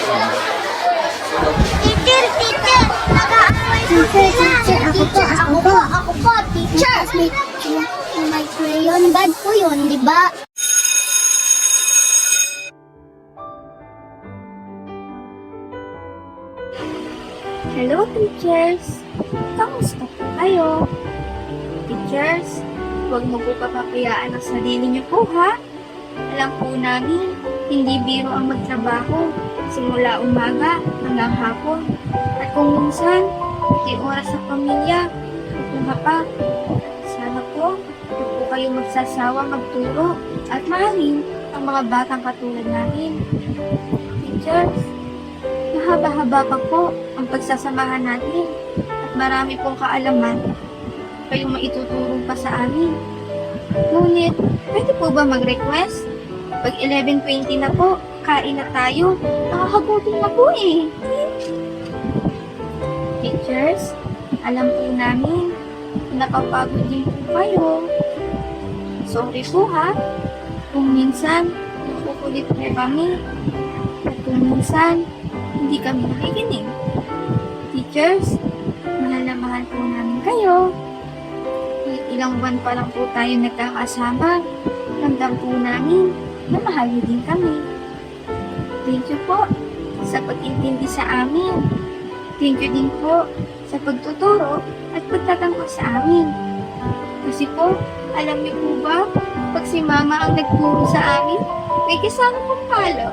Teacher, nag-aaway po sila. Ako po, teacher. May crayon, bad po yun, di ba? Hello, teachers! Kamusta po kayo? Teachers, huwag mo po papapayaan ang sarili niyo po, ha? Alam po namin, hindi biro ang magtrabaho simula umaga hanggang hapon. At kung minsan, hindi oras sa pamilya, kung pa, sana po, huwag po kayo magsasawa magturo at mahalin ang mga batang katulad namin. Teachers, mahaba-haba pa po ang pagsasamahan natin at marami pong kaalaman kayong maituturo pa sa amin. Ngunit, pwede po ba mag-request? Pag 11:20 na po, kain na tayo. Nakakagutom na po eh. Teachers, alam po namin, napapagod din po kayo. Sorry po ha, kung minsan, nakukulit po kami. At kung minsan, hindi kami nakikinig. Teachers, mahal na mahal po namin kayo. Ilang buwan pa lang po tayo nagkakasama. Ramdam po namin na mahal niyo din kami. Thank you po sa pag-intindi sa amin. Thank you din po sa pagtuturo at pagtatanggol sa amin. Kasi po, alam niyo po ba, pag si Mama ang nagturo sa amin, may kasama pong palo.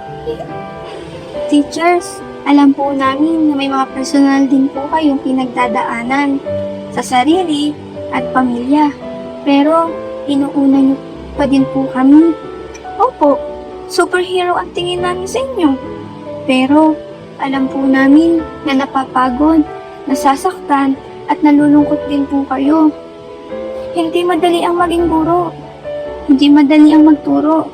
Teachers, alam po namin na may mga personal din po kayong pinagdadaanan sa sarili at pamilya. Pero, inuuna niyo pa din po kami. Opo, superhero ang tingin namin sa inyo. Pero, alam po namin na napapagod, nasasaktan, at nalulungkot din po kayo. Hindi madali ang maging guro. Hindi madali ang magturo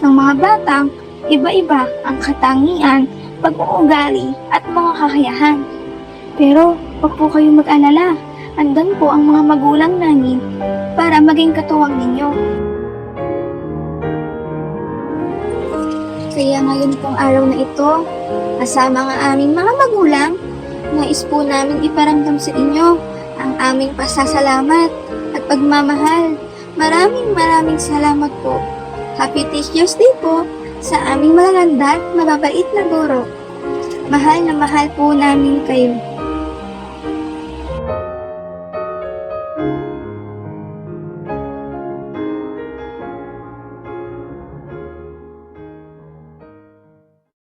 ng mga batang iba-iba ang katangian, pag-uugali, at mga kakayahan. Pero, wag po kayong mag-alala. Andun po ang mga magulang namin para maging katuwang ninyo. Kaya ngayon pong araw na ito, kasama ang aming mga magulang, nais po namin iparamdam sa inyo ang aming pasasalamat at pagmamahal. Maraming salamat po. Happy Teacher's Day po sa aming magaganda at mababait na guro. Mahal na mahal po namin kayo.